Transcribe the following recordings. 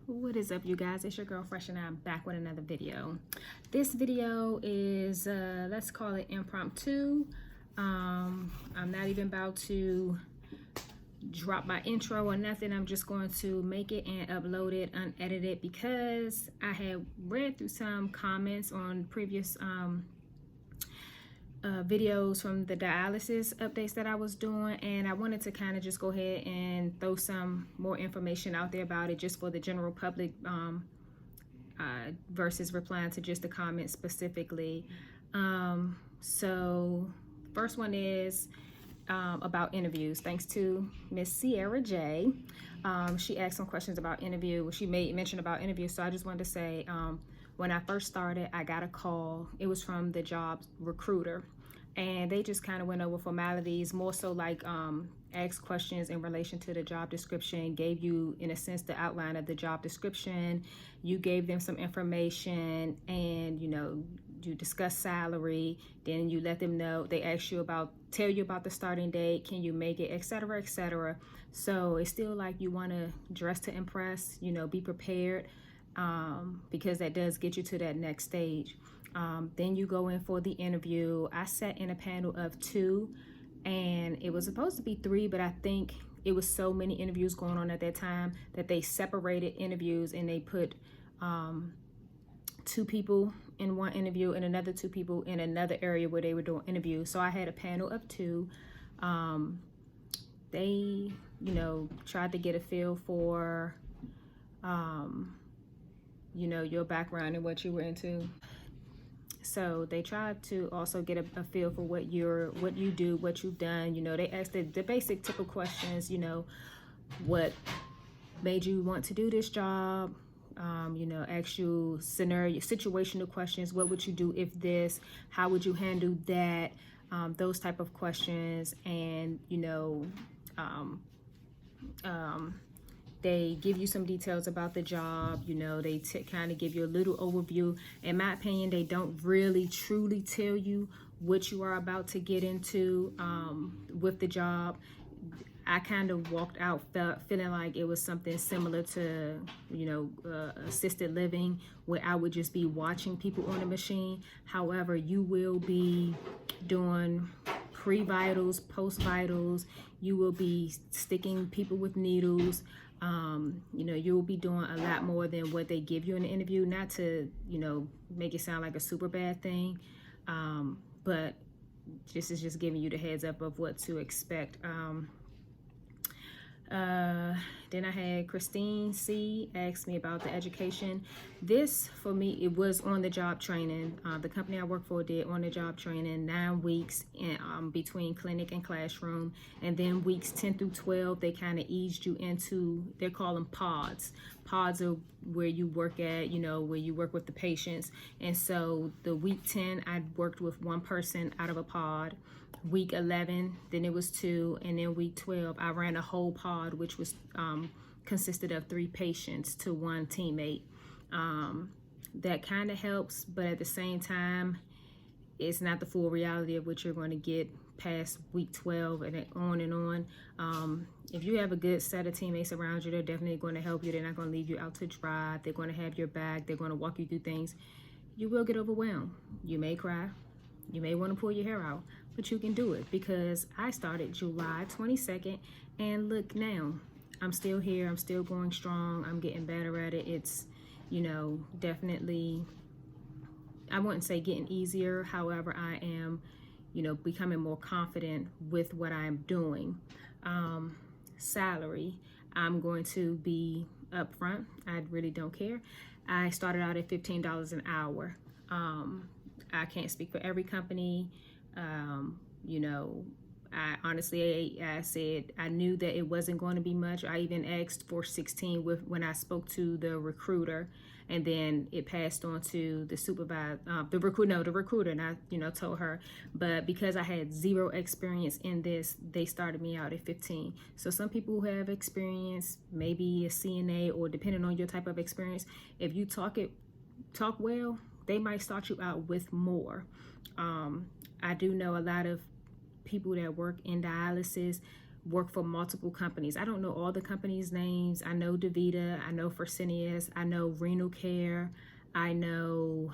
What is up, you guys? It's your girl Fresh and I'm back with another video. This video is let's call it impromptu. I'm not even about to drop my intro or nothing. I'm just going to make it and upload it unedited because I had read through some comments on previous videos from the dialysis updates that I was doing, and I wanted to kind of just go ahead and throw some more information out there about it just for the general public versus replying to just the comments specifically. So first one is about interviews. Thanks to Miss Sierra J. She asked some questions about interview. She made mention about interview, so I just wanted to say when I first started, I got a call. It was from the job recruiter, and they just kind of went over formalities, more so like asked questions in relation to the job description, gave you, in a sense, the outline of the job description. You gave them some information, and you discuss salary. Then you let them know, they ask you about, tell you about the starting date, can you make it, etc., etc. So it's still like you want to dress to impress, be prepared, because that does get you to that next stage. Then you go in for the interview. I sat in a panel of 2, and it was supposed to be 3, but I think it was so many interviews going on at that time that they separated interviews, and they put 2 people in one interview and another 2 people in another area where they were doing interviews. So I had a panel of 2. They, tried to get a feel for, your background and what you were into. So they tried to also get a feel for what you do, what you've done. They asked the basic typical questions, what made you want to do this job, ask you situational questions. What would you do if this? How would you handle that? Those type of questions. And, they give you some details about the job. They kind of give you a little overview. In my opinion, they don't really truly tell you what you are about to get into with the job. I kind of walked out feeling like it was something similar to, assisted living, where I would just be watching people on the machine. However, you will be doing pre-vitals, post-vitals. You will be sticking people with needles. You will be doing a lot more than what they give you in the interview. Not to, make it sound like a super bad thing, but this is just giving you the heads up of what to expect. Then I had Christine C ask me about the education. This, for me, it was on the job training. The company I work for did on the job training, 9 weeks in, between clinic and classroom. And then weeks 10 through 12, they kind of eased you into, they call them pods. Pods are where you work at, where you work with the patients. And so the week 10, I worked with 1 person out of a pod. Week 11, then it was 2, and then week 12, I ran a whole pod, which was consisted of 3 patients to 1 teammate. That kind of helps, but at the same time, it's not the full reality of what you're going to get past week 12 and on and on. If you have a good set of teammates around you, they're definitely going to help you. They're not going to leave you out to dry. They're going to have your back. They're going to walk you through things. You will get overwhelmed. You may cry. You may want to pull your hair out, but you can do it, because I started July 22nd, and look now, I'm still here. I'm still going strong. I'm getting better at it. It's, definitely, I wouldn't say getting easier. However, I am, becoming more confident with what I'm doing. Salary, I'm going to be upfront. I really don't care. I started out at $15 an hour. I can't speak for every company. I honestly, I said I knew that it wasn't going to be much. I even asked for 16 when I spoke to the recruiter, and then it passed on to the supervisor, the recruiter, and I, told her. But because I had 0 experience in this, they started me out at 15. So some people who have experience, maybe a CNA, or depending on your type of experience, if you talk well, they might start you out with more. I do know a lot of people that work in dialysis work for multiple companies. I don't know all the companies' names. I know DaVita, I know Fresenius, I know Renal Care, I know,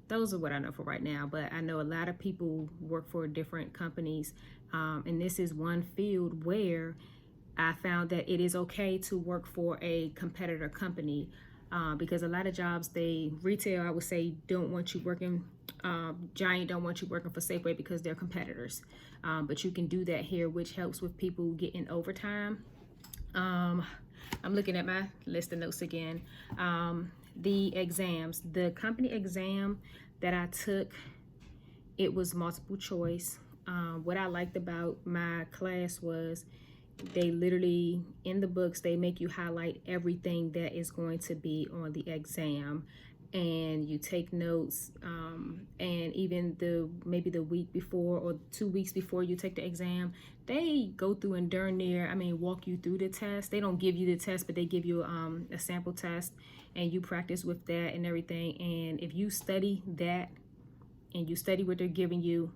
those are what I know for right now, but I know a lot of people work for different companies, and this is one field where I found that it is okay to work for a competitor company, because a lot of jobs, retail, I would say, don't want you working, Giant don't want you working for Safeway because they're competitors, but you can do that here, which helps with people getting overtime. I'm looking at my list of notes again. The exams, the company exam that I took, it was multiple choice. What I liked about my class was they literally, in the books, they make you highlight everything that is going to be on the exam, and you take notes, and even maybe the week before or 2 weeks before you take the exam, they go through and darn near, walk you through the test. They don't give you the test, but they give you a sample test, and you practice with that and everything. And if you study that and you study what they're giving you,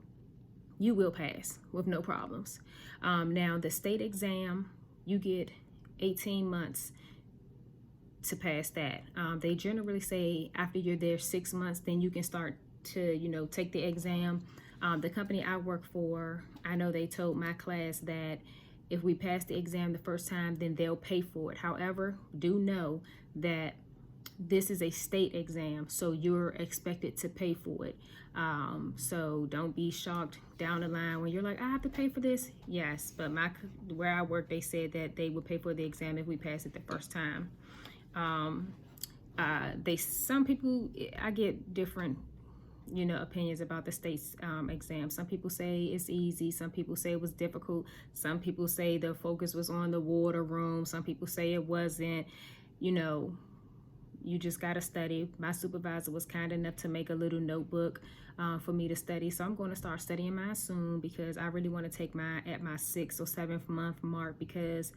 you will pass with no problems. Now, the state exam, you get 18 months to pass that. They generally say after you're there 6 months, then you can start to, take the exam. The company I work for, I know they told my class that if we pass the exam the first time, then they'll pay for it. However, do know that this is a state exam, so you're expected to pay for it. So don't be shocked down the line when you're like, I have to pay for this. Yes, but where I work, they said that they would pay for the exam if we pass it the first time. Some people, I get different opinions about the state's exam. Some people say it's easy, some people say it was difficult, some people say the focus was on the water room, some people say it wasn't. You just got to study. My supervisor was kind enough to make a little notebook for me to study, so I'm going to start studying mine soon, because I really want to take mine at my 6th or 7th month mark, because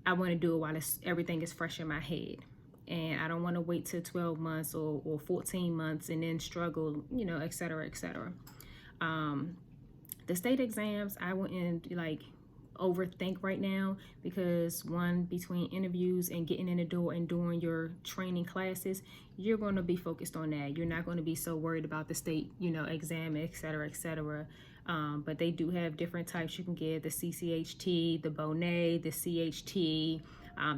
I want to do it while everything is fresh in my head. And I don't want to wait till 12 months or 14 months and then struggle, et cetera, et cetera. The state exams, I wouldn't overthink right now, because one, between interviews and getting in the door and doing your training classes, you're going to be focused on that. You're not going to be so worried about the state, exam, et cetera, et cetera. But they do have different types you can get: the CCHT, the Bonet, the CHT,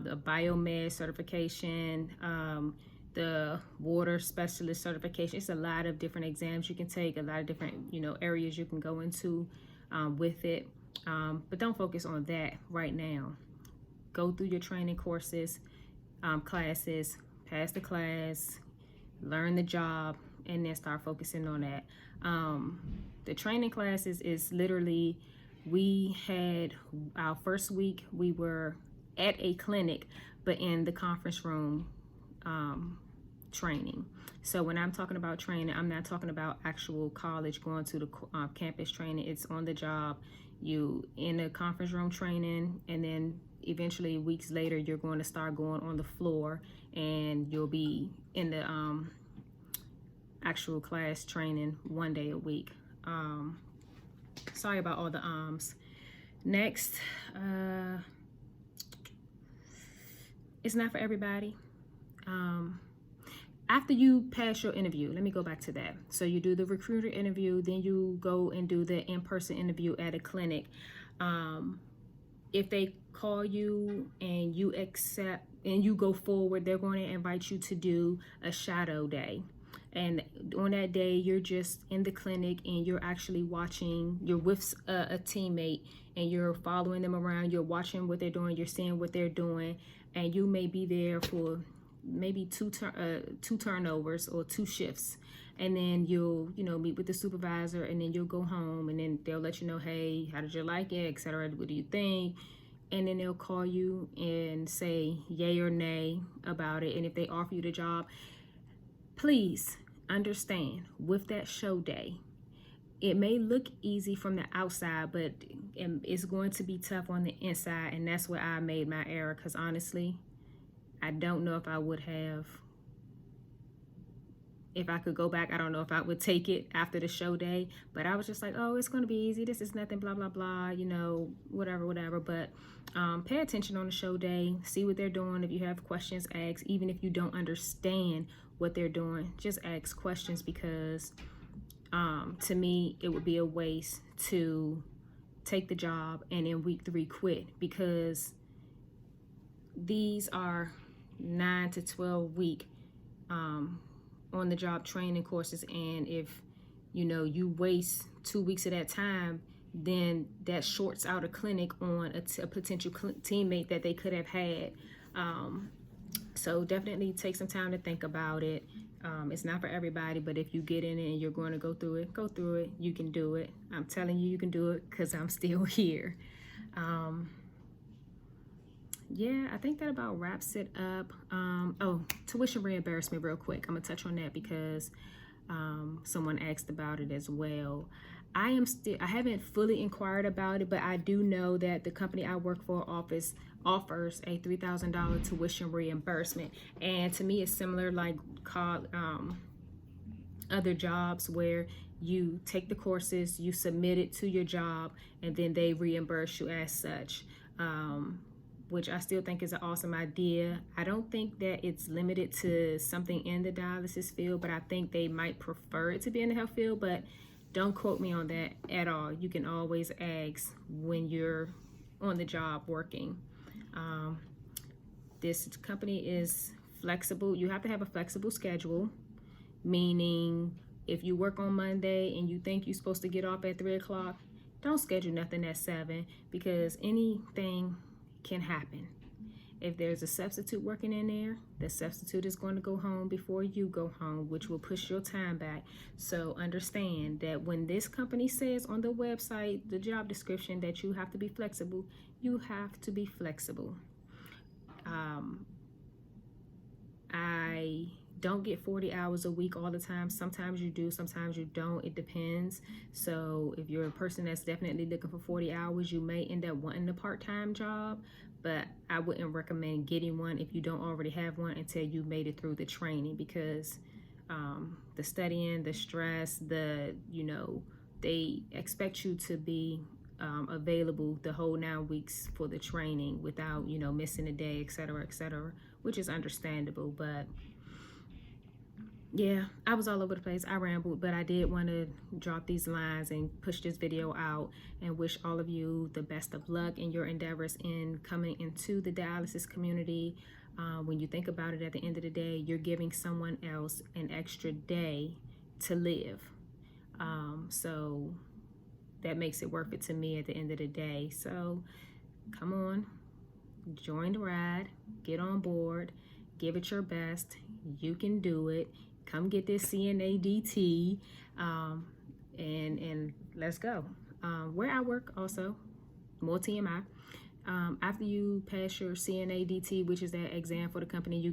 the biomed certification, the water specialist certification. It's a lot of different exams you can take, a lot of different areas you can go into with it. But don't focus on that right now. Go through your training courses, classes, pass the class, learn the job, and then start focusing on that. The training classes is literally, we had our first week, we were at a clinic, but in the conference room training. So when I'm talking about training, I'm not talking about actual college, going to the campus training. It's on the job. You in a conference room training, and then eventually weeks later you're going to start going on the floor, and you'll be in the actual class training 1 day a week. Sorry about all the Next, it's not for everybody. After you pass your interview, let me go back to that. So you do the recruiter interview, then you go and do the in-person interview at a clinic. If they call you and you accept and you go forward, they're going to invite you to do a shadow day. And on that day, you're just in the clinic and you're actually watching, you're with a teammate and you're following them around, you're watching what they're doing, you're seeing what they're doing, and you may be there for maybe two turnovers or 2 shifts, and then you'll meet with the supervisor, and then you'll go home, and then they'll let you know, hey, how did you like it, etc., what do you think? And then they'll call you and say yay or nay about it. And if they offer you the job, please understand, with that show day, it may look easy from the outside, but it's going to be tough on the inside. And that's where I made my error, because honestly, I don't know if I would have if I could go back, I don't know if I would take it after the show day, but I was just like, oh, it's going to be easy. This is nothing, blah, blah, blah, you know, whatever. But pay attention on the show day, see what they're doing. If you have questions, ask. Even if you don't understand what they're doing, just ask questions, because to me, it would be a waste to take the job and in week 3 quit, because these are 9 to 12 week on the job training courses, and if you waste 2 weeks of that time, then that shorts out a clinic on a potential teammate that they could have had. So definitely take some time to think about it. It's not for everybody, but if you get in it and you're going to go through it. You can do it. I'm telling you, you can do it, because I'm still here. Yeah, I think that about wraps it up. Oh, tuition reimbursement real quick. I'm gonna touch on that because someone asked about it as well. I haven't fully inquired about it, but I do know that the company I work for offers a $3,000 tuition reimbursement. And to me, it's similar like other jobs where you take the courses, you submit it to your job, and then they reimburse you as such. Which I still think is an awesome idea. I don't think that it's limited to something in the dialysis field, but I think they might prefer it to be in the health field, but don't quote me on that at all. You can always ask when you're on the job working. This company is flexible. You have to have a flexible schedule, meaning if you work on Monday and you think you're supposed to get off at 3 o'clock, don't schedule nothing at 7, because anything can happen. If there's a substitute working in there, the substitute is going to go home before you go home, which will push your time back. So understand that when this company says on the website, the job description, that you have to be flexible, you have to be flexible. I don't get 40 hours a week all the time. Sometimes you do, sometimes you don't. It depends. So if you're a person that's definitely looking for 40 hours, you may end up wanting a part-time job, but I wouldn't recommend getting one if you don't already have one until you made it through the training, because the studying, the stress, they expect you to be available the whole 9 weeks for the training without, missing a day, etc., which is understandable. But yeah, I was all over the place. I rambled, but I did want to drop these lines and push this video out and wish all of you the best of luck in your endeavors in coming into the dialysis community. When you think about it, at the end of the day, you're giving someone else an extra day to live. So that makes it worth it to me at the end of the day. So come on, join the ride, get on board, give it your best. You can do it. Come get this CNA-DT, and let's go. Where I work also, more TMI, after you pass your CNA-DT, which is that exam for the company,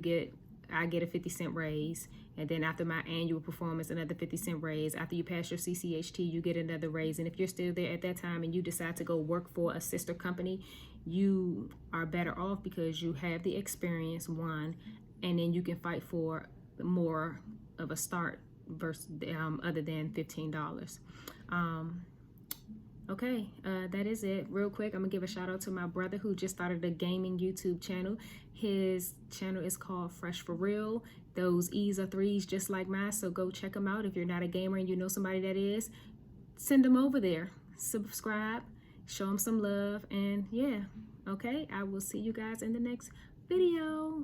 I get a 50-cent raise. And then after my annual performance, another 50-cent raise. After you pass your CCHT, you get another raise. And if you're still there at that time and you decide to go work for a sister company, you are better off because you have the experience, one, and then you can fight for more of a start versus other than $15. Okay, that is it. Real quick, I'm gonna give a shout out to my brother who just started a gaming YouTube channel. His channel is called Fresh for Real. Those E's are 3's just like mine, so go check them out. If you're not a gamer and you know somebody that is, send them over there. Subscribe, show them some love, and yeah, okay, I will see you guys in the next video.